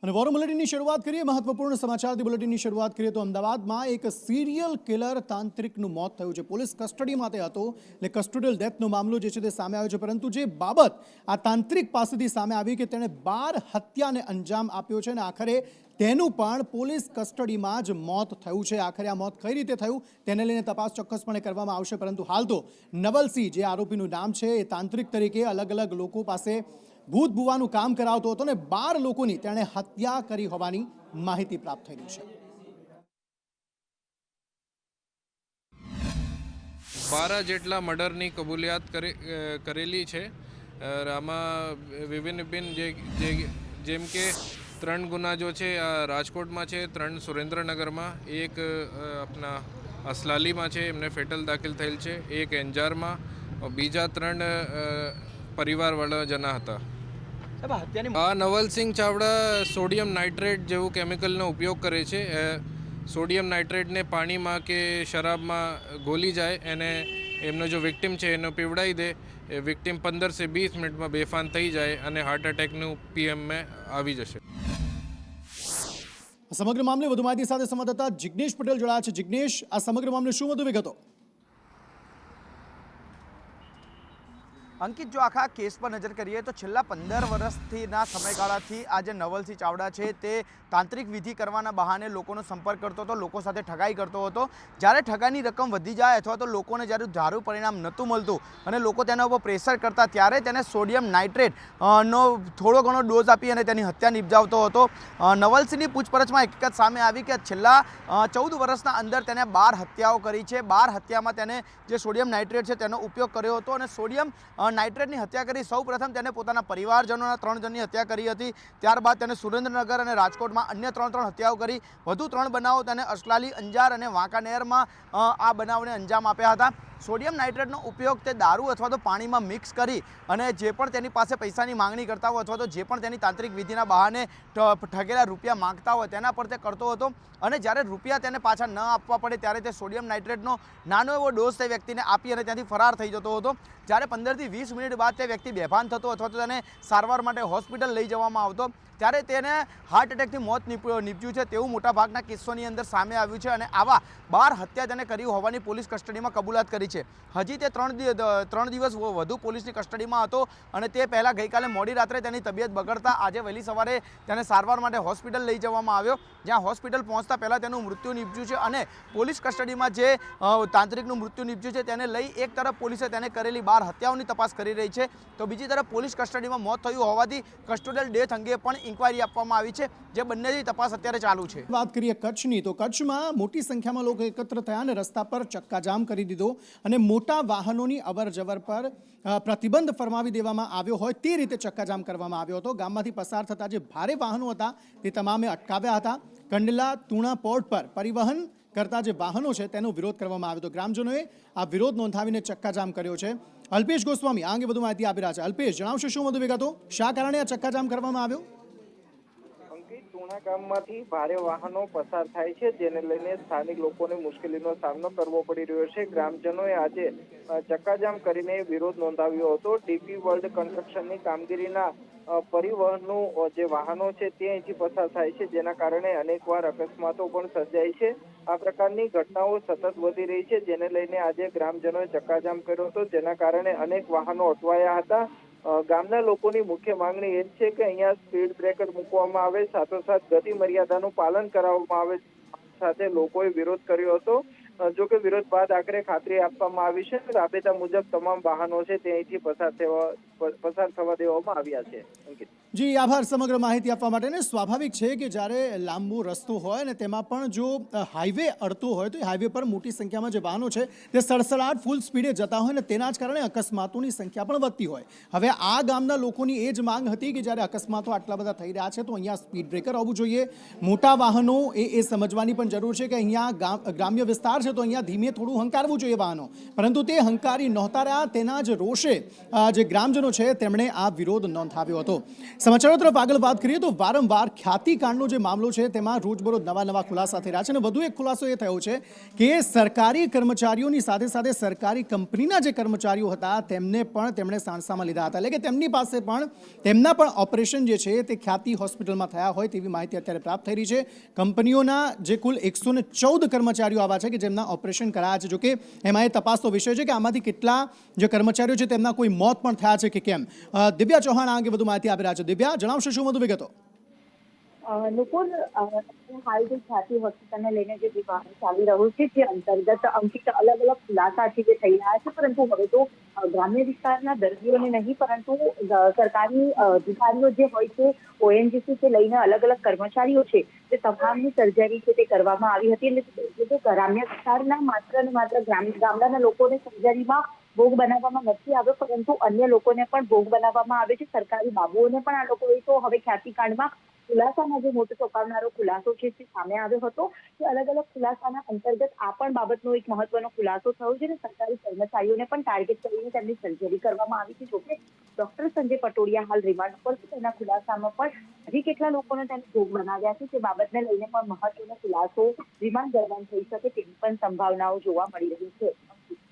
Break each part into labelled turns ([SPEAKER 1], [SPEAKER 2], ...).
[SPEAKER 1] અને વોર બુલેટિનની શરૂઆત કરીએ મહત્વપૂર્ણ સમાચારથી બુલેટિનની શરૂઆત કરીએ તો અમદાવાદમાં એક સિરિયલ કિલર તાંત્રિકનું મોત થયું છે। પોલીસ કસ્ટડીમાં તે હતો એટલે કસ્ટોડિયલ ડેથનો મામલો જે છે તે સામે આવ્યો છે, પરંતુ જે બાબત આ તાંત્રિક પાસેથી સામે આવી કે તેણે 12 હત્યાને અંજામ આપ્યો છે અને આખરે તેનું પણ પોલીસ કસ્ટડીમાં જ મોત થયું છે। આખરે આ મોત કઈ રીતે થયું તેને લઈને તપાસ ચોક્કસપણે કરવામાં આવશે, પરંતુ હાલ તો નવલસિંહ જે આરોપીનું નામ છે એ તાંત્રિક તરીકે અલગ અલગ લોકો પાસે ભૂત ભુવાનું કામ કરાવતો હતો અને 12 લોકોની તેણે હત્યા કરી હોવાની માહિતી પ્રાપ્ત થઈ રહી છે।
[SPEAKER 2] 12 જેટલા મર્ડરની કબૂલિયાત કરેલી છે। આમાં વિભિન્ન જેમ કે 3 ગુના જો છે રાજકોટમાં છે, 3 સુરેન્દ્રનગરમાં, એક આપણા અસલાલીમાં છે, એમને ફેટલ દાખલ થયેલ છે, એક એન્જારમાં, બીજા 3 પરિવારવાળા જણા હતા। આ નવલસિંહ ચાવડા સોડિયમ નાઇટ્રેટ જેવું કેમિકલનો ઉપયોગ કરે છે। સોડિયમ નાઇટ્રેટને પાણીમાં કે શરાબમાં ગોલી જાય અને એમનો જો વિક્ટિમ છે એનો પીવડાવી દે, એ વિક્ટિમ 15 થી 20 મિનિટમાં બેફાન થઈ જાય અને હાર્ટ એટેકનું પીએમમાં આવી જશે।
[SPEAKER 1] સમગ્ર મામલે વધુ માહિતી સાથે સંવાદદાતા જિગ્નેશ પટેલ જોડાયા છે। જિગ્નેશ, આ સમગ્ર મામલે શું વધુ વિગતો?
[SPEAKER 3] અંકિત, જો આખા કેસ પર નજર કરીએ તો છેલ્લા 15 વર્ષથીના સમયગાળાથી આ જે નવલસિંહ ચાવડા છે તે તાંત્રિક વિધિ કરવાના બહાને લોકોનો સંપર્ક કરતો હતો, લોકો સાથે ઠગાઈ કરતો હતો। જ્યારે ઠગાઈની રકમ વધી જાય અથવા તો લોકોને જ્યારે ધારું પરિણામ નહોતું મળતું અને લોકો તેના ઉપર પ્રેશર કરતા, ત્યારે તેને સોડિયમ નાઇટ્રેટ નો થોડો ઘણો ડોઝ આપી અને તેની હત્યા નિપજાવતો હતો। નવલસિંહની પૂછપરછમાં હકીકત સામે આવી કે છેલ્લા 14 વર્ષના અંદર તેને 12 હત્યાઓ કરી છે। 12 હત્યામાં તેને જે સોડિયમ નાઇટ્રેટ છે તેનો ઉપયોગ કર્યો હતો અને સોડિયમ નાઇટ્રેટની હત્યા કરી સૌપ્રથમ તેને પોતાના પરિવારજનોના 3 જણની હત્યા કરી હતી। ત્યારબાદ તેને સુરેન્દ્રનગર અને રાજકોટમાં અન્ય 3 હત્યાઓ કરી। વધુ 3 બનાવો તેને અસલાલી, અંજાર અને વાંકાનેરમાં આ બનાવને અંજામ આપ્યા હતા। સોડિયમ નાઇટ્રેટનો ઉપયોગ તે દારૂ અથવા તો પાણીમાં મિક્સ કરી અને જે પણ તેની પાસે પૈસાની માંગણી કરતા હોય અથવા તો જે પણ તેની તાંત્રિક વિધિના બહાને ઠગેલા રૂપિયા માંગતા હોય તેના પર તે કરતો હતો અને જ્યારે રૂપિયા તેને પાછા ન આપવા પડે ત્યારે તે સોડિયમ નાઇટ્રેટનો નાનો એવો ડોઝ તે વ્યક્તિને આપી અને ત્યાંથી ફરાર થઈ જતો હતો। જ્યારે 15 થી 20 મિનિટ બાદ તે વ્યક્તિ બેભાન થતો અથવા તો તેને સારવાર માટે હોસ્પિટલ લઈ જવામાં આવતો, ત્યારે તેને હાર્ટ એટેકથી મોત નીપજ્યું છે તેવું મોટાભાગના કિસ્સોની અંદર સામે આવ્યું છે અને આવા 12 હત્યા તેને કરી હોવાની પોલીસ કસ્ટડીમાં કબૂલાત કરી છે। હજી તે 3 દિવસ વધુ પોલીસની કસ્ટડીમાં હતો અને તે પહેલાં ગઈકાલે મોડી રાત્રે તેની તબિયત બગડતા આજે વહેલી સવારે તેને સારવાર માટે હોસ્પિટલ લઈ જવામાં આવ્યો, જ્યાં હોસ્પિટલ પહોંચતા પહેલાં તેનું મૃત્યુ નીપજ્યું છે અને પોલીસ કસ્ટડીમાં જે તાંત્રિકનું મૃત્યુ નીપજ્યું છે તેને લઈ એક તરફ પોલીસે તેને કરેલી 12 હત્યાઓની તપાસ કરી રહી છે, તો બીજી તરફ પોલીસ કસ્ટડીમાં મોત થયું હોવાથી કસ્ટોડિયલ ડેથ અંગે પણ ઇન્ક્વાયરી આપવામાં આવી છે, જે બંનેની તપાસ અત્યારે ચાલુ છે।
[SPEAKER 1] વાત કરીએ કચ્છની, તો કચ્છમાં મોટી સંખ્યામાં લોકો એકત્ર થયા અને રસ્તા પર ચક્કાજામ કરી દીધો અને મોટા વાહનોની અવરજવર પર પ્રતિબંધ ફરમાવી દેવામાં આવ્યો હોય તે રીતે ચક્કાજામ કરવામાં આવ્યો હતો। ગામમાંથી પસાર થતા જે ભારે વાહનો હતા તે તમામે અટકાવ્યા હતા। કંડલા તુણા પોર્ટ પર પરિવહન કરતા જે વાહનો છે તેનો વિરોધ કરવામાં આવ્યો હતો। ગ્રામજનોએ આ વિરોધ નોંધાવીને ચક્કાજામ કર્યો છે। અલ્પેશ ગોસ્વામી આ અંગે વધુ માહિતી આપી રહ્યા છે। અલ્પેશ, જણાવશો શું વધુ વિગતો? શા કારણે આ ચક્કાજામ કરવામાં આવ્યો?
[SPEAKER 4] તુણા ગામમાંથી ભારે વાહનો પસાર થાય છે, જેને લઈને સ્થાનિક લોકોને મુશ્કેલીનો સામનો કરવો પડી રહ્યો છે। ગ્રામજનોએ આજે ચક્કાજામ કરીને વિરોધ નોંધાવ્યો હતો। ડીપી વર્લ્ડ કન્સ્ટ્રક્શનની કામગીરીના પરિવહનનું જે વાહનો છે તે અહીંથી પસાર થાય છે, જેના કારણે અનેકવાર અકસ્માતો પણ સર્જાય છે। આ પ્રકારની ઘટનાઓ સતત વધી રહી છે, જેને લઈને આજે ગ્રામજનોએ ચક્કાજામ કર્યો હતો, જેના કારણે અનેક વાહનો અટવાયા હતા। ગામના લોકોની મુખ્ય માંગણી એ છે કે અહીંયા સ્પીડ બ્રેકર મૂકવામાં આવે, સાથોસાથ ગતિ મર્યાદાનું પાલન કરાવવામાં આવે। સાથે લોકોએ વિરોધ કર્યો હતો, જો કે વિરોધ બાદ આખરે ખાતરી આપવામાં આવી છે કે રાબેતા મુજબ તમામ વાહનો છે તે અહીંથી પસાર થવા દેવામાં આવ્યા છે।
[SPEAKER 1] જી આભાર સમગ્ર માહિતી આપવા માટે। ને સ્વાભાવિક છે કે જ્યારે લાંબો રસ્તો હોય ને તેમાં પણ જો હાઈવે અડતો હોય તો એ હાઈવે પર મોટી સંખ્યામાં જે વાહનો છે તે સડસડાટ ફૂલ સ્પીડે જતા હોય ને તેના જ કારણે અકસ્માતોની સંખ્યા પણ વધતી હોય। હવે આ ગામના લોકોની એ જ માંગ હતી કે જ્યારે અકસ્માતો આટલા બધા થઈ રહ્યા છે તો અહીંયા સ્પીડ બ્રેકર હોવું જોઈએ। મોટા વાહનો એ સમજવાની પણ જરૂર છે કે અહીંયા ગ્રામ્ય વિસ્તાર છે તો અહીંયા ધીમે થોડું હંકારવું જોઈએ વાહનો, પરંતુ તે હંકારી નહોતા રહ્યા। તેના જ રોષે જે ગ્રામજનો છે તેમણે આ વિરોધ નોંધાવ્યો હતો। સમાચારો તરફ આગળ વાત કરીએ તો વારંવાર ખ્યાતિકાંડનો જે મામલો છે તેમાં રોજબરોજ નવા ખુલાસા થઈ રહ્યા છે અને વધુ એક ખુલાસો એ થયો છે કે સરકારી કર્મચારીઓની સાથે સાથે સરકારી કંપનીના જે કર્મચારીઓ હતા તેમને પણ તેમણે સાણસામાં લીધા હતા, એટલે કે તેમની પાસે પણ તેમના પણ ઓપરેશન જે છે તે ખ્યાતિ હોસ્પિટલમાં થયા હોય તેવી માહિતી અત્યારે પ્રાપ્ત થઈ રહી છે. કંપનીઓના જે કુલ 114 કર્મચારીઓ આવા છે કે જેમના ઓપરેશન કરાયા છે. જોકે એમાં એ તપાસનો વિષય છે કે આમાંથી કેટલા જે કર્મચારીઓ છે તેમના કોઈ મોત પણ થયા છે કે કેમ. દિવ્યા ચૌહાણ આ અંગે વધુ માહિતી આપી રહ્યા છે. દિવ્યા, જણાવશો શું વધુ વિગતો?
[SPEAKER 5] નુપુર, હાલ જે ખ્યાતિ હોસ્પિટલને લઈને જે વિવાદ ચાલી રહ્યો છે તે અંતર્ગત અંકિત અલગ અલગ ખુલાસા છે જે થઈ રહ્યા છે, પરંતુ હવે તો ગ્રામ્ય વિસ્તારના દર્દીઓને નહીં પરંતુ સરકારી અધિકારીઓ જે હોય છે, ઓએનજીસી થી લઈને અલગ અલગ કર્મચારીઓ છે તે તમામની સર્જરી છે તે કરવામાં આવી હતી. એટલે ગ્રામ્ય વિસ્તારના માત્ર ને માત્ર ગામડાના લોકોને સર્જરીમાં ભોગ બનાવવામાં નથી આવ્યો, પરંતુ અન્ય લોકોને પણ ભોગ બનાવવામાં આવે છે. સરકારી બાબુઓને પણ આ લોકોએ તો હવે ખ્યાતિકાંડમાં ખુલાસામાં જે મોટો ચોંકાવનારો ખુલાસો છે તે સામે આવ્યો હતો. કે અલગ અલગ ખુલાસાના અંતર્ગત આ પણ બાબતનો એક મહત્વનો ખુલાસો થયો છે અને સરકારી કર્મચારીઓને પણ ટાર્ગેટ કરીને તેમની સર્જરી કરવામાં આવી છે. જોકે ડોક્ટર સંજય પટોડિયા હાલ રિમાન્ડ પર છે. તેના ખુલાસામાં પણ હજી કેટલા લોકોને તેને ભોગ બનાવ્યા છે તે બાબતને લઈને પણ મહત્વનો ખુલાસો રિમાન્ડ દરમિયાન થઈ શકે તેવી પણ સંભાવનાઓ જોવા મળી રહી છે.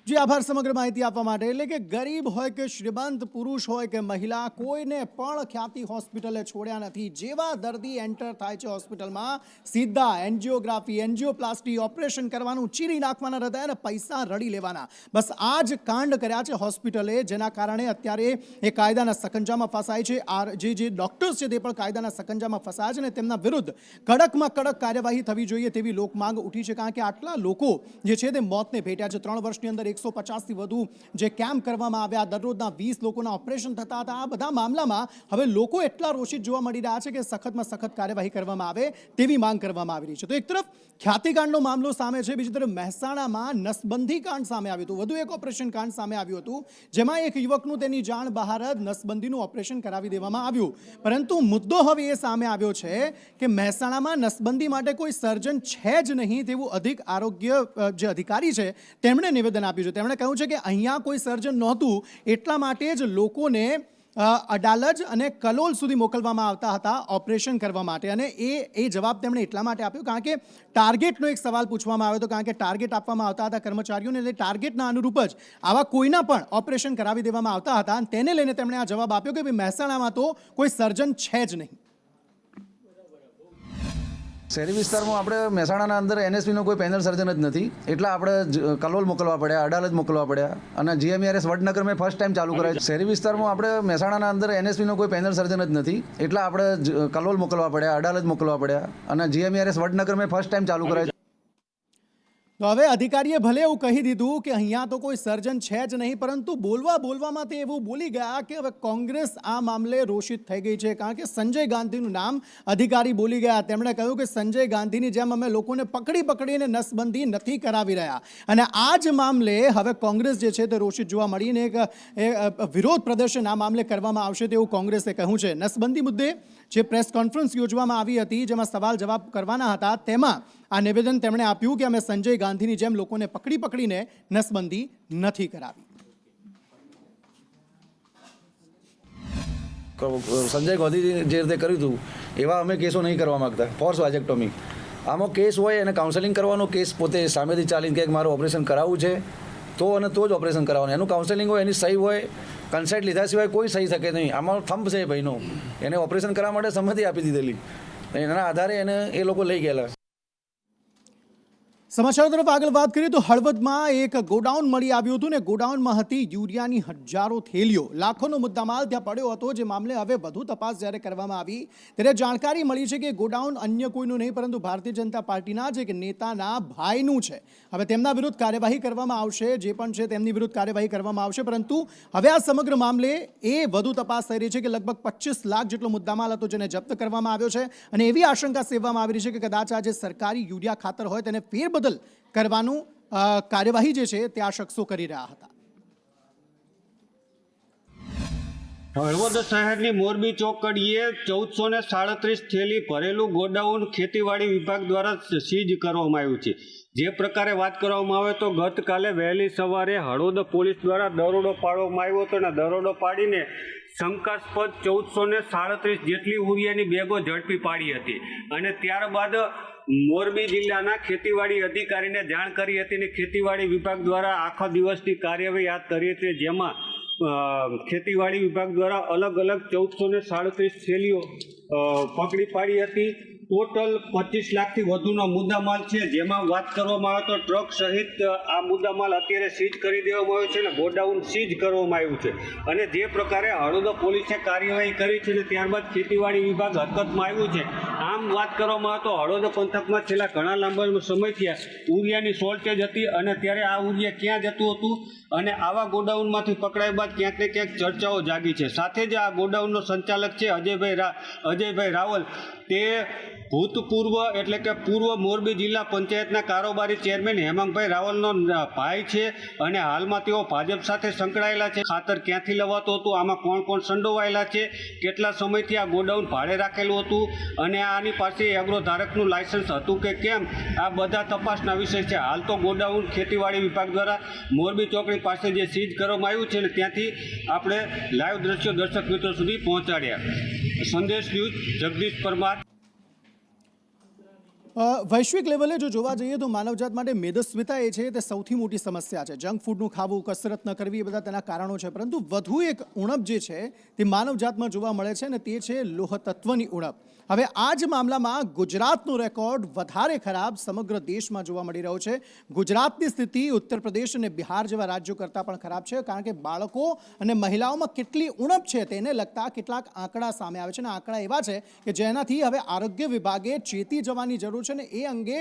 [SPEAKER 1] જી આભાર સમગ્ર માહિતી આપવા માટે. એટલે કે ગરીબ હોય કે શ્રીમંત, પુરુષ હોય કે મહિલા, કોઈને પણ ખ્યાતિ હોસ્પિટલે છોડ્યા નથી. જેવા દર્દી એન્ટર થાય છે હોસ્પિટલમાં, સીધા એન્જિયોગ્રાફી, એન્જિયોપ્લાસ્ટી, ઓપરેશન કરવાનું, ચીરી નાખવાના હૃદય અને પૈસા રડી લેવાના. બસ આ જ કાંડ કર્યા છે હોસ્પિટલે, જેના કારણે અત્યારે એ કાયદાના સકંજામાં ફસાય છે. જે ડોક્ટર્સ છે તે પણ કાયદાના સકંજામાં ફસાયા છે અને તેમના વિરુદ્ધ કડકમાં કડક કાર્યવાહી થવી જોઈએ તેવી લોકમાંગ ઉઠી છે. કારણ કે આટલા લોકો જે છે તે મોતને ભેટ્યા છે. 3 વર્ષની અંદર 150થી વધુ જે કેમ્પ કરવામાં આવ્યા, દરરોજના 20 લોકોના ઓપરેશન થતા હતા. આ બધા મામલામાં હવે લોકો એટલા રોષિત જોવા મળી રહ્યા છે કે સખતમાં સખત કાર્યવાહી કરવામાં આવે તેવી માંગ કરવામાં આવી રહી છે. તો એક તરફ ખ્યાતિકાંડનો મામલો સામે છે, બીજી તરફ મહેસાણામાં નસબંધી કાંડ સામે આવ્યું હતું. વધુ એક ઓપરેશન કાંડ સામે આવ્યું હતું, જેમાં એક યુવકનું તેની જાણ બહાર જ નસબંધીનું ઓપરેશન કરાવી દેવામાં આવ્યું. પરંતુ મુદ્દો હવે એ સામે આવ્યો છે કે મહેસાણામાં નસબંધી માટે કોઈ સર્જન છે જ નહીં તેવું આરોગ્ય જે અધિકારી છે તેમણે નિવેદન આપ્યું છે. તેમણે કહ્યું છે કે અહીંયા કોઈ સર્જન નહોતું, એટલા માટે જ લોકોને અડાલજ અને કલોલ સુધી મોકલવામાં આવતા હતા ઓપરેશન કરવા માટે. અને એ જવાબ તેમણે એટલા માટે આપ્યો કારણ કે ટાર્ગેટનો એક સવાલ પૂછવામાં આવ્યો હતો. કારણ કે ટાર્ગેટ આપવામાં આવતા હતા કર્મચારીઓને, એટલે ટાર્ગેટના અનુરૂપ જ આવા કોઈના પણ ઓપરેશન કરાવી દેવામાં આવતા હતા. અને તેને લઈને તેમણે આ જવાબ આપ્યો કે ભાઈ મહેસાણામાં તો કોઈ સર્જન છે જ નહીં.
[SPEAKER 6] શહેરી વિસ્તારમાં આપણે મહેસાણાના અંદર એનએસપીનો કોઈ પેનલ સર્જન જ નથી, એટલે આપણે કલોલ મોકલવા પડ્યા, અડાલજ મોકલવા પડ્યા અને જીએમઆરએસ વડનગર મેં ફર્સ્ટ ટાઈમ ચાલુ કરાય. શહેરી વિસ્તારમાં આપણે મહેસાણાના અંદર એનએસપીનો કોઈ પેનલ સર્જન જ નથી, એટલે આપણે કલોલ મોકલવા પડ્યા, અડાલજ મોકલવા પડ્યા અને જીએમઆરએસ વડનગર મેં ફર્સ્ટ ટાઈમ ચાલુ કરાય.
[SPEAKER 1] તો હવે અધિકારીએ ભલે એવું કહી દીધું કે અહીંયા તો કોઈ સર્જન છે જ નહીં, પરંતુ બોલવામાં તે એવું બોલી ગયા કે હવે કોંગ્રેસ આ મામલે રોષિત થઈ ગઈ છે. કારણ કે સંજય ગાંધીનું નામ અધિકારી બોલી ગયા. તેમણે કહ્યું કે સંજય ગાંધીની જેમ અમે લોકોને પકડીને નસબંધી નથી કરાવી રહ્યા. અને આ જ મામલે હવે કોંગ્રેસ જે છે તે રોષિત જોવા મળીને એક વિરોધ પ્રદર્શન આ મામલે કરવામાં આવશે તેવું કોંગ્રેસે કહ્યું છે. નસબંધી મુદ્દે જે પ્રેસ કોન્ફરન્સ યોજવામાં આવી હતી, જેમાં સવાલ જવાબ કરવાના હતા, તેમાં આ નિવેદન તેમણે આપ્યું કે અમે સંજય ગાંધીની જેમ લોકોને પકડીને નસબંધી નથી કરાવી.
[SPEAKER 6] સંજય ગાંધી જે રીતે કર્યું હતું એવા અમે કેસો નહીં કરવા માંગતા. ફોર્સ વાજેક્ટોમી આમાં કેસ હોય અને કાઉન્સેલિંગ કરવાનો, કેસ પોતે સામેથી ચાલીને કે મારું ઓપરેશન કરાવવું છે તો જ ઓપરેશન કરાવવાનું. એનું કાઉન્સેલિંગ હોય, એની સહી હોય, કન્સેન્ટ લીધા સિવાય કોઈ સહી શકે નહીં. આમાં થંભ છે ભાઈનો, એને ઓપરેશન કરવા માટે સંમતિ આપી દીધેલી, એના આધારે એને એ લોકો લઈ ગયેલા.
[SPEAKER 1] સમાચારો તરફ આગળ વાત કરીએ તો હળવદમાં એક ગોડાઉન મળી આવ્યું હતું ને ગોડાઉનમાં હતી યુરિયાની હજારો થેલીઓ. લાખોનો મુદ્દામાલ ત્યાં પડ્યો હતો, જે મામલે હવે વધુ તપાસ જ્યારે કરવામાં આવી ત્યારે જાણકારી મળી છે કે ગોડાઉન અન્ય કોઈનું નહીં પરંતુ ભારતીય જનતા પાર્ટીના જ એક નેતાના ભાઈનું છે. હવે તેમના વિરુદ્ધ કાર્યવાહી કરવામાં આવશે, જે પણ છે તેમની વિરુદ્ધ કાર્યવાહી કરવામાં આવશે. પરંતુ હવે આ સમગ્ર મામલે એ વધુ તપાસ થઈ રહી છે કે લગભગ 25 લાખ જેટલો મુદ્દામાલ હતો જેને જપ્ત કરવામાં આવ્યો છે. અને એવી આશંકા સેવવામાં આવી રહી છે કે કદાચ આ જે સરકારી યુરિયા ખાતર હોય તેને ફેરબદલ કરવાનું કાર્યવાહી જે છે તે આ શખ્સો કરી રહ્યા હતા.
[SPEAKER 7] હળવદ શહેરની મોરબી ચોકડીએ 1437 થેલી ભરેલું ગોડાઉન ખેતીવાડી વિભાગ દ્વારા સીઝ કરવામાં આવ્યું છે. જે પ્રકારે વાત કરવામાં આવે તો ગતકાલે વહેલી સવારે હળવદ પોલીસ દ્વારા દરોડો પાડવામાં આવ્યો હતો અને દરોડો પાડીને શંકાસ્પદ 1437 જેટલી ઉરિયાની બેગો ઝડપી પાડી હતી અને ત્યારબાદ મોરબી જિલ્લાના ખેતીવાડી અધિકારીને જાણ કરી હતી અને ખેતીવાડી વિભાગ દ્વારા આખા દિવસની કાર્યવાહી હાથ ધરી હતી, જેમાં ખેતીવાડી વિભાગ દ્વારા અલગ અલગ 1437 થેલીઓ પકડી પાડી હતી. ટોટલ 25 લાખથી વધુનો મુદ્દામાલ છે, જેમાં વાત કરવામાં આવે તો ટ્રક સહિત આ મુદ્દામાલ અત્યારે સીઝ કરી દેવામાં આવ્યો છે અને ગોડાઉન સીઝ કરવામાં આવ્યું છે. અને જે પ્રકારે હળવદ પોલીસે કાર્યવાહી કરી છે અને ત્યારબાદ ખેતીવાડી વિભાગ હરકતમાં આવ્યું છે. આમ વાત કરવામાં આવે તો હળવદ પંથકમાં છેલ્લા ઘણા લાંબા સમયથી ઉરિયાની શોર્ટેજ હતી અને ત્યારે આ ઉરિયા ક્યાં જતું હતું અને આવા ગોડાઉનમાંથી પકડાયા બાદ ક્યાંક ને ક્યાંક ચર્ચાઓ જાગી છે. સાથે જ આ ગોડાઉનનો સંચાલક છે અજયભાઈ રાવલ, તે ભૂતપૂર્વ એટલે કે પૂર્વ મોરબી જિલ્લા પંચાયતના કારોબારી ચેરમેન હેમાંગભાઈ રાવલનો ભાઈ છે અને હાલમાં તેઓ ભાજપ સાથે સંકળાયેલા છે. ખાતર ક્યાંથી લવાતું હતું, આમાં કોણ કોણ સંડોવાયેલા છે, કેટલા સમયથી આ ગોડાઉન ભાડે રાખેલું હતું અને આની પાસે એગ્રો ધારકનું લાયસન્સ હતું કે કેમ, આ બધા તપાસના વિષય છે. હાલ તો ગોડાઉન ખેતીવાડી વિભાગ દ્વારા મોરબી ચોકડી પાસે જે સીઝ કરવામાં આવ્યું છે અને ત્યાંથી આપણે લાઈવ દ્રશ્યો દર્શક મિત્રો સુધી પહોંચાડ્યા. સંદેશ ન્યૂઝ, જગદીશ પરમાર.
[SPEAKER 1] વૈશ્વિક લેવલે જો જોવા જઈએ તો માનવજાત માટે મેદસ્વીતા એ છે તે સૌથી મોટી સમસ્યા છે. જંક ફૂડનું ખાવું, કસરત ન કરવી, એ બધા તેના કારણો છે. પરંતુ વધુ એક ઉણપ જે છે તે માનવજાતમાં જોવા મળે છે અને તે છે લોહ તત્વની ઉણપ. હવે આ જ મામલામાં ગુજરાતનો રેકોર્ડ વધારે ખરાબ સમગ્ર દેશમાં જોવા મળી રહ્યો છે. ગુજરાતની સ્થિતિ ઉત્તર પ્રદેશ અને બિહાર જેવા રાજ્યો કરતાં પણ ખરાબ છે, કારણ કે બાળકો અને મહિલાઓમાં કેટલી ઉણપ છે તેને લગતા કેટલાક આંકડા સામે આવે છે અને આંકડા એવા છે કે જેનાથી હવે આરોગ્ય વિભાગે ચેતી જવાની જરૂર છે અને એ અંગે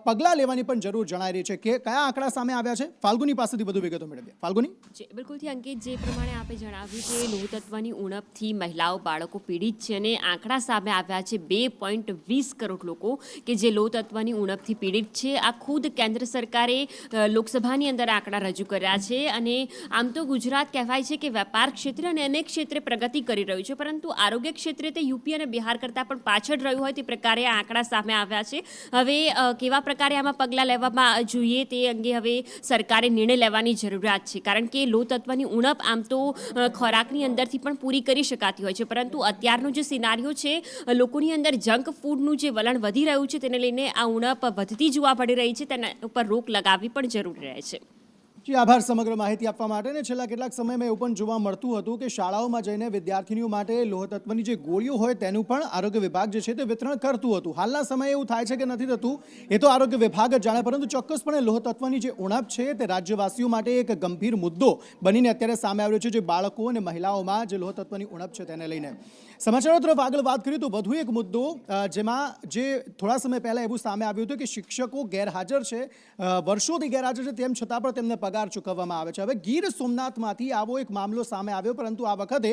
[SPEAKER 1] પગલાં લેવાની પણ જરૂર જણાઈ રહી છે. કે કયા આંકડા સામે આવ્યા છે, ફાલ્ગુની પાસેથી વધુ વિગતો મેળવીએ. ફાલ્ગુની.
[SPEAKER 8] બિલકુલથી અંકિત, જે પ્રમાણે આપે જણાવ્યું કે લોહ તત્વની ઉણપથી મહિલાઓ, બાળકો પીડિત છે અને આંકડા સામે આવ્યા છે 2.20 કરોડ લોકો કે જે લોહ તત્વની ઉણપથી પીડિત છે. આ ખુદ કેન્દ્ર સરકારે લોકસભાની અંદર આંકડા રજૂ કર્યા છે અને આમ તો ગુજરાત કહેવાય છે કે વેપાર ક્ષેત્રે અને અનેક ક્ષેત્રે પ્રગતિ કરી રહ્યું છે, પરંતુ આરોગ્ય ક્ષેત્રે તે યુપી અને બિહાર કરતાં પણ પાછળ રહ્યું હોય તે પ્રકારે આ આંકડા સામે આવ્યા છે. હવે કેવા પ્રકારે આમાં પગલાં લેવામાં જોઈએ તે અંગે હવે સરકારે નિર્ણય લેવાની જરૂરિયાત છે, કારણ કે લોહ તત્વની ઉણપ આમ તો ખોરાકની અંદરથી પણ પૂરી કરી શકાતી હોય છે, પરંતુ અત્યારનો જે સિનારીઓ છે, લોકોની અંદર જંક ફૂડનું જે વલણ વધી રહ્યું છે તેને લઈને આ ઉણપ વધતી જોવા મળી રહી છે. તેના ઉપર રોક લગાવવી પણ જરૂરી રહે છે.
[SPEAKER 1] જી આભાર સમગ્ર માહિતી આપવા માટે. ને છેલ્લા કેટલાક સમયમાં એવું પણ જોવા મળતું હતું કે શાળાઓમાં જઈને વિદ્યાર્થીનીઓ માટે લોહ તત્વની જે ગોળીઓ હોય તેનું પણ આરોગ્ય વિભાગ જે છે તે વિતરણ કરતું હતું. હાલના સમયે એવું થાય છે કે નથી થતું એ તો આરોગ્ય વિભાગ જ જાણે, પરંતુ ચોક્કસપણે લોહ તત્વની જે ઉણપ છે તે રાજ્યવાસીઓ માટે એક ગંભીર મુદ્દો બનીને અત્યારે સામે આવ્યો છે, જે બાળકો અને મહિલાઓમાં જે લોહ તત્વની ઉણપ છે તેને લઈને. સમાચારો તરફ આગળ વાત કરીએ તો વધુ એક મુદ્દો જેમાં જે થોડા સમય પહેલાં એવું સામે આવ્યું હતું કે શિક્ષકો ગેરહાજર છે, વર્ષોથી ગેરહાજર છે, તેમ છતાં પણ તેમને પગાર ચૂકવવામાં આવે છે. હવે ગીર સોમનાથમાંથી આવો એક મામલો સામે આવ્યો, પરંતુ આ વખતે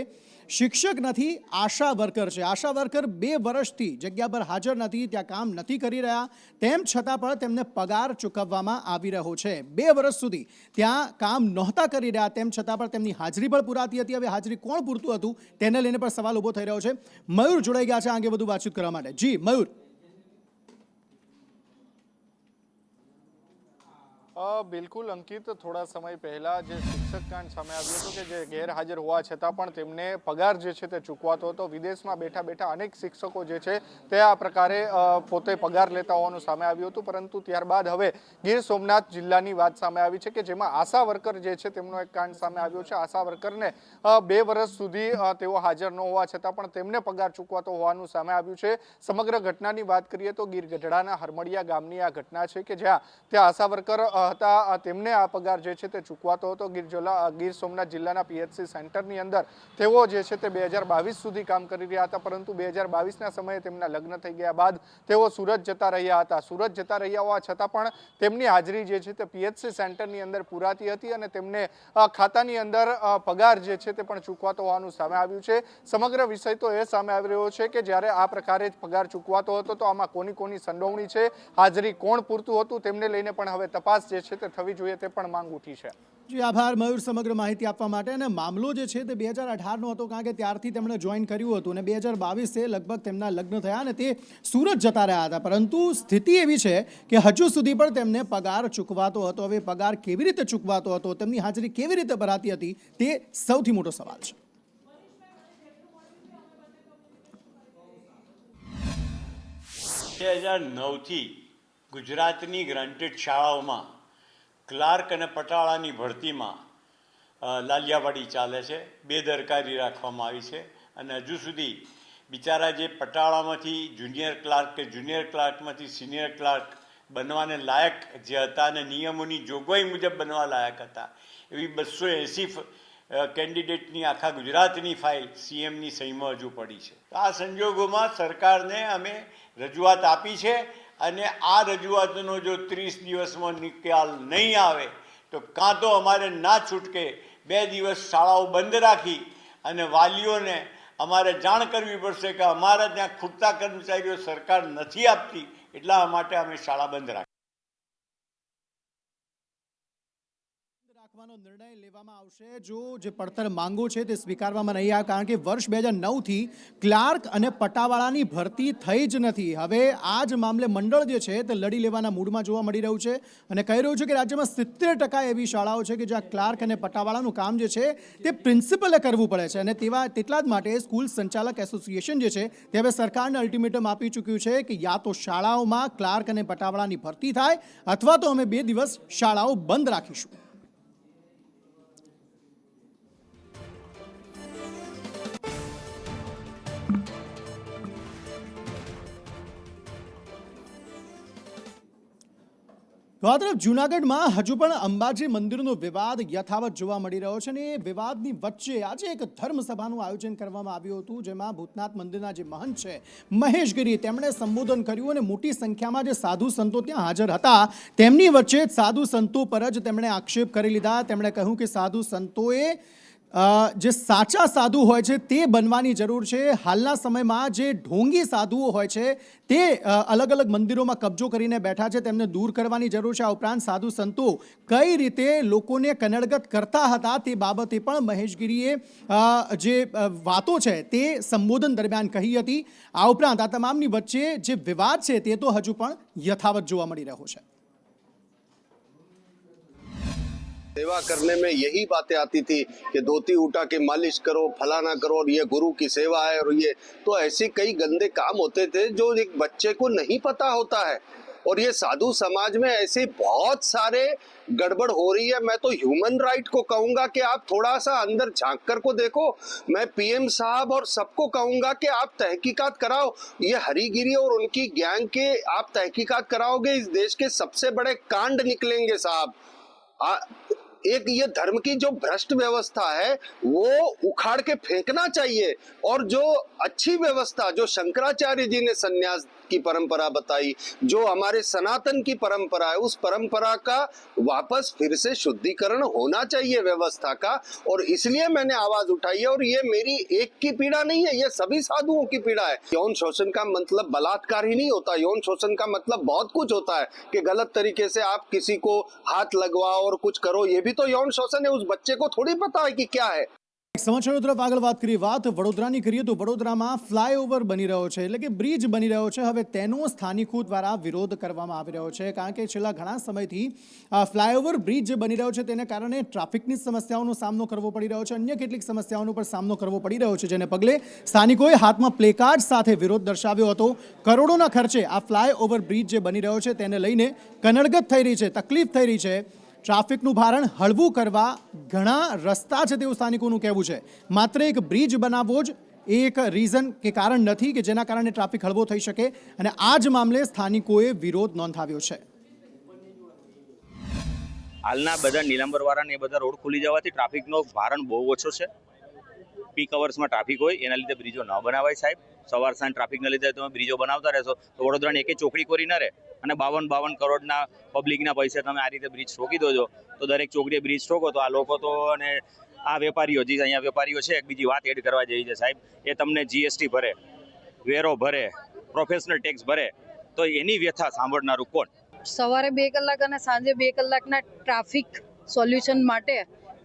[SPEAKER 1] શિક્ષક નથી, આશા વર્કર છે. આશા વર્કર 2 વર્ષથી જગ્યા પર હાજર નથી, ત્યાં કામ નથી કરી રહ્યા, તેમ છતાં પણ તેમને પગાર ચૂકવવામાં આવી રહ્યો છે. 2 વર્ષ સુધી ત્યાં કામ નહોતા કરી રહ્યા, તેમ છતાં પણ તેમની હાજરી પણ પુરાતી હતી. હવે હાજરી કોણ પૂરતું હતું તેને લઈને પણ સવાલ ઊભો થઈ રહ્યો છે. મયુર જોડાઈ ગયા છે આ અંગે વધુ વાતચીત કરવા માટે. જી મયુર.
[SPEAKER 9] બિલકુલ અંકિત, થોડા સમય પહેલા જે શિક્ષક કાંડ સામે આવ્યું હતું કે જે ગેરહાજર હોવા છતાં પણ તેમને પગાર જે છે તે ચૂકવાતો હતો. વિદેશમાં બેઠા બેઠા અનેક શિક્ષકો જે છે તે આ પ્રકારે પોતે પગાર લેતા હોવાનું સામે આવ્યું હતું, પરંતુ ત્યારબાદ હવે ગીર સોમનાથ જિલ્લાની વાત સામે આવી છે કે જેમાં આશા વર્કર જે છે તેમનો એક કાંડ સામે આવ્યો છે. આશા વર્કરને 2 વર્ષ સુધી તેઓ હાજર ન હોવા છતાં પણ તેમને પગાર ચૂકવાતો હોવાનું સામે આવ્યું છે. સમગ્ર ઘટનાની વાત કરીએ તો ગીર ગઢડાના હરમડિયા ગામની આ ઘટના છે કે જ્યાં ત્યાં આશા વર્કર હતા, તેમને આ પગાર જે છે તે ચૂકવાતો હતો. ગીર સોમનાથ જિલ્લાના પીએચસી સેન્ટરની અંદર તેઓ જે છે તે 2022 સુધી કામ કરી રહ્યા હતા, પરંતુ 2022ના સમયે તેમના લગ્ન થઈ ગયા બાદ તેઓ સુરત જતા રહ્યા હતા. સુરત જતા રહ્યા હોવા છતાં પણ તેમની હાજરી જે છે તે પીએચસી સેન્ટરની અંદર પુરાતી હતી અને તેમને ખાતાની અંદર પગાર જે છે તે પણ ચૂકવાતો હોવાનું સામે આવ્યું છે. સમગ્ર વિષય તો એ સામે આવી રહ્યો છે કે જ્યારે આ પ્રકારે પગાર ચૂકવાતો હતો તો આમાં કોની કોની સંડોવણી છે, હાજરી કોણ પૂરતું હતું, તેમને લઈને પણ હવે તપાસ જે છે તે થવી જોઈએ તે પણ માંગ ઉઠી છે.
[SPEAKER 1] જી આભાર મયુર સમગ્ર માહિતી આપવા માટે. અને મામલો જે છે તે 2018નો હતો, કારણ કે ત્યારથી તેમણે જોઈન કર્યું હતું અને 2022 લગભગ તેમના લગ્ન થયા અને તે સુરત જતા રહ્યા હતા, પરંતુ સ્થિતિ એવી છે કે હજુ સુધી પણ તેમને પગાર ચૂકવાતો હતો. હવે પગાર કેવી રીતે ચૂકવાતો હતો, તેમની હાજરી કેવી રીતે ભરાતી હતી, તે સૌથી મોટો સવાલ છે.
[SPEAKER 10] 2009થી ગુજરાતની ગ્રાન્ટેડ શાળાઓમાં ક્લાર્ક અને પટાવાળાની ભરતીમાં લાલિયાવાડી ચાલે છે, બેદરકારી રાખવામાં આવી છે અને હજુ સુધી બિચારા જે પટાવાળામાંથી જુનિયર ક્લાર્ક કે જુનિયર ક્લાર્કમાંથી સિનિયર ક્લાર્ક બનવાને લાયક જે હતા અને નિયમોની જોગવાઈ મુજબ બનવા લાયક હતા એવી 280 કેન્ડિડેટની આખા ગુજરાતની ફાઇલ સીએમની સહીમાં હજુ પડી છે. આ સંજોગોમાં સરકારને અમે રજૂઆત આપી છે અને આ રજૂઆતનો જો 30 દિવસમાં નિકાલ નહીં આવે તો કાં તો અમારે ના છૂટકે 2 દિવસ શાળાઓ બંધ રાખી અને વાલીઓને અમારે જાણ કરવી પડશે કે અમારા ત્યાં ખૂટતા કર્મચારીઓ સરકાર નથી આપતી, એટલા માટે અમે શાળા બંધ રાખી.
[SPEAKER 1] રાખવાનો નિર્ણય લેવામાં આવશે જો જે પડતર માંગો છે તે સ્વીકારવામાં નહીં આવે, કારણ કે વર્ષ 2009થી ક્લાર્ક અને પટાવાળાની ભરતી થઈ જ નથી. હવે આ જ મામલે મંડળ જે છે તે લડી લેવાના મૂડમાં જોવા મળી રહ્યું છે અને કહી રહ્યું છે કે રાજ્યમાં 70% એવી શાળાઓ છે કે જ્યાં ક્લાર્ક અને પટાવાળાનું કામ જે છે તે પ્રિન્સિપલે કરવું પડે છે અને તેટલા જ માટે સ્કૂલ સંચાલક એસોસિએશન જે છે તે હવે સરકારને અલ્ટિમેટમ આપી ચૂક્યું છે કે યા તો શાળાઓમાં ક્લાર્ક અને પટાવાળાની ભરતી થાય અથવા તો અમે 2 દિવસ શાળાઓ બંધ રાખીશું. તો આ તરફ જૂનાગઢમાં હજુ પણ અંબાજી મંદિરનો વિવાદ યથાવત જોવા મળી રહ્યો છે અને એ વિવાદની વચ્ચે આજે એક ધર્મસભાનું આયોજન કરવામાં આવ્યું હતું, જેમાં ભૂતનાથ મંદિરના જે મહંત છે મહેશગીરી તેમણે સંબોધન કર્યું અને મોટી સંખ્યામાં જે સાધુ સંતો ત્યાં હાજર હતા તેમની વચ્ચે સાધુ સંતો પર જ તેમણે આક્ષેપ કરી લીધા. તેમણે કહ્યું કે સાધુ સંતોએ જે સાચા સાધુ હોય છે તે બનવાની જરૂર છે. હાલના સમયમાં જે ઢોંગી સાધુઓ હોય છે તે અલગ અલગ મંદિરોમાં કબજો કરીને બેઠા છે, તેમને દૂર કરવાની જરૂર છે. આ ઉપરાંત સાધુ સંતો કઈ રીતે લોકોને કનડગત કરતા હતા તે બાબતે પણ મહેશગીરીએ જે વાતો છે તે સંબોધન દરમિયાન કહી હતી. આ ઉપરાંત આ તમામની વચ્ચે જે વિવાદ છે તે તો હજુ પણ યથાવત જોવા મળી રહ્યો છે.
[SPEAKER 11] सेवा करने में यही बातें आती थी कि धोती उठा के मालिश करो, फलाना करो और ये गुरु की सेवा है और ये तो ऐसे कई गंदे काम होते थे जो एक बच्चे को नहीं पता होता है. और ये साधु समाज में ऐसे बहुत सारे गड़बड़ हो रही है. मैं तो ह्यूमन राइट को कहूंगा कि आप थोड़ा सा अंदर झांक कर को देखो. मैं पीएम साहब और सबको कहूंगा कि आप तहकीकात कराओ. ये हरिगिरी और उनकी गैंग के आप तहकीकात कराओगे, इस देश के सबसे बड़े कांड निकलेंगे साहब. एक ये धर्म की जो भ्रष्ट व्यवस्था है वो उखाड़ के फेंकना चाहिए और जो अच्छी व्यवस्था जो शंकराचार्य जी ने संन्यास की परंपरा बताई, जो हमारे सनातन की परंपरा है, उस परंपरा का वापस फिर से शुद्धिकरण होना चाहिए व्यवस्था का. और इसलिए मैंने आवाज उठाई है और ये मेरी एक की पीड़ा नहीं है, ये सभी साधुओं की पीड़ा है. यौन शोषण का मतलब बलात्कार ही नहीं होता. यौन शोषण का मतलब बहुत कुछ होता है कि गलत तरीके से आप किसी को हाथ लगवाओ और कुछ करो, ये भी तो यौन शोषण है. उस बच्चे को थोड़ी पता है कि क्या है.
[SPEAKER 1] સમાચારો તરફ આગળ વાત કરીએ. વાત વડોદરાની કરીએ તો વડોદરામાં ફ્લાયઓવર બની રહ્યો છે, એટલે કે બ્રિજ બની રહ્યો છે. હવે તેનો સ્થાનિકો દ્વારા વિરોધ કરવામાં આવી રહ્યો છે, કારણ કે છેલ્લા ઘણા સમયથી ફ્લાયઓવર બ્રિજ જે બની રહ્યો છે તેને કારણે ટ્રાફિકની સમસ્યાઓનો સામનો કરવો પડી રહ્યો છે, અન્ય કેટલીક સમસ્યાઓનો પણ સામનો કરવો પડી રહ્યો છે, જેને પગલે સ્થાનિકોએ હાથમાં પ્લેકાર્ડ સાથે વિરોધ દર્શાવ્યો હતો. કરોડોના ખર્ચે આ ફ્લાયઓવર બ્રિજ જે બની રહ્યો છે તેને લઈને કનડગત થઈ રહી છે, તકલીફ થઈ રહી છે. ટ્રાફિકનું ભારણ હળવું કરવા ઘણા રસ્તા છે તેવું સ્થાનિકોનું કહેવું છે. માત્ર એક બ્રિજ બનાવવો જ એક રીઝન કે કારણ નથી કે જેના કારણે ટ્રાફિક હળવો થઈ શકે અને આ જ મામલે સ્થાનિકોએ વિરોધ નોંધાવ્યો છે.
[SPEAKER 12] હાલના બધા નીલાંબરવાળા એ બધા રોડ ખુલી જવાથી ટ્રાફિકનો ભારણ બહુ ઓછો છે. પીક અવર્સમાં ટ્રાફિક હોય એના લીધે બ્રિજો ન બનાવાય સાહેબ. સવાર સાંજ ટ્રાફિકના લીધે તમે બ્રિજો બનાવતા રહેશો તો વડોદરાની એકે ચોકડી કોરી ન રહે અને 52 કરોડના પબ્લિકના પૈસે તમે આ રીતે બ્રિજ ઠોકી દો છો તો દરેક ચોકડીએ બ્રિજ ઠોકો તો આ લોકો તો અને આ વેપારીઓ જે અહીંયા વેપારીઓ છે એક બીજી વાત એડ કરવા જેવી છે સાહેબ. એ તમને જીએસટી ભરે, વેરો ભરે, પ્રોફેશનલ ટેક્સ ભરે તો એની વ્યથા સાંભળનારું કોણ?
[SPEAKER 13] સવારે 2 કલાક અને સાંજે 2 કલાકના ટ્રાફિક સોલ્યુશન માટે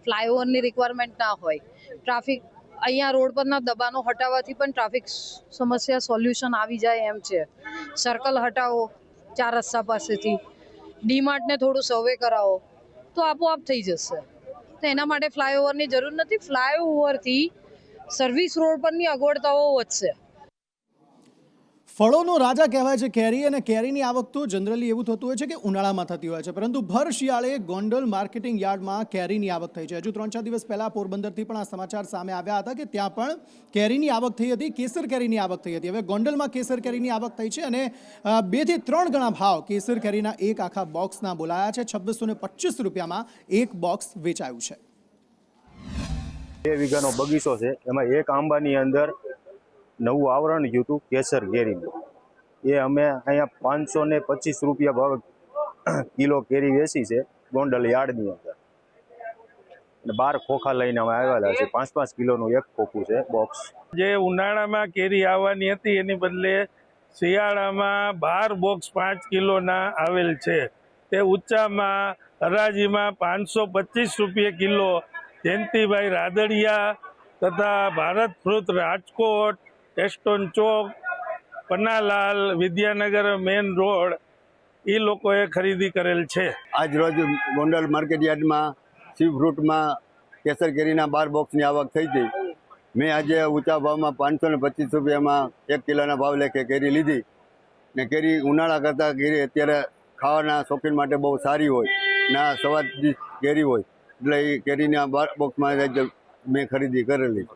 [SPEAKER 13] ફ્લાયઓવરની રિક્વાયરમેન્ટ ના હોય. ટ્રાફિક અહીંયા રોડ પરના દબાણો હટાવવાથી પણ ટ્રાફિક સમસ્યા સોલ્યુશન આવી જાય એમ છે. સર્કલ હટાવો 4 રસ્તા પાસેથી, ડીમાર્ટને થોડું સર્વે કરાવો તો આપોઆપ થઈ જશે. તો એના માટે ફ્લાયઓવરની જરૂર નથી. ફ્લાયઓવરથી સર્વિસ રોડ પરની અગવડતાઓ વધશે.
[SPEAKER 1] ફળોનો રાજા કહેવાય છે કેરી, અને કેરીની આવક તો જનરલી એવું થતું હોય છે કે ઉનાળામાં થતી હોય છે, પરંતુ ભર શિયાળે ગોંડલ માર્કેટિંગ યાર્ડમાં કેરીની આવક થઈ છે. હજુ 3-4 દિવસ પહેલા પોરબંદરથી પણ આ સમાચાર સામે આવ્યા હતા કે ત્યાં પણ કેરીની આવક થઈ હતી, કેસર કેરીની આવક થઈ હતી. હવે ગોંડલમાં કેસર કેરીની આવક થઈ છે અને 2 થી 3 ગણા ભાવ કેસર કેરીના એક આખા બોક્સના બોલાયા છે. 2625 રૂપિયામાં એક બોક્સ વેચાયું છે.
[SPEAKER 14] 2 વીઘાનો બગીચો છે, એમાં એક આંબાની અંદર નવું આવરણ ગયું હતું કેસર કેરીનું. એ અમે અહીંયા 525 રૂપિયા ભાવ કિલો કેરી વેચી છે ગોંડલ યાર્ડની અંદર. અને 12 ખોખા લઈને અમે આવેલા છે. 5-5 કિલોનું એક ખોખું છે બોક્સ.
[SPEAKER 15] જે ઉનાળામાં કેરી આવવાની હતી એની બદલે શિયાળામાં 12 બોક્સ 5 કિલોના આવેલ છે. તે ઊંચામાં હરાજીમાં 525 રૂપિયા કિલો જયંતિભાઈ રાદડિયા તથા ભારત ફ્રૂટ રાજકોટ, એસ્ટોન ચોક, પન્નાલાલ, વિદ્યાનગર મેન રોડ એ લોકોએ ખરીદી કરેલ છે.
[SPEAKER 16] આજ રોજ ગોંડલ માર્કેટ યાર્ડમાં સી ફ્રૂટમાં કેસર કેરીના 12 બોક્સની આવક થઈ હતી. મેં આજે ઊંચા ભાવમાં 525 રૂપિયામાં 1 કિલોના ભાવ લેખે કેરી લીધી. ને કેરી ઉનાળા કરતાં કેરી અત્યારે ખાવાના શોખીન માટે બહુ સારી હોય, ના સ્વાદિષ્ટ કેરી હોય, એટલે એ કેરીના 12 બોક્સમાં મેં ખરીદી કરેલી.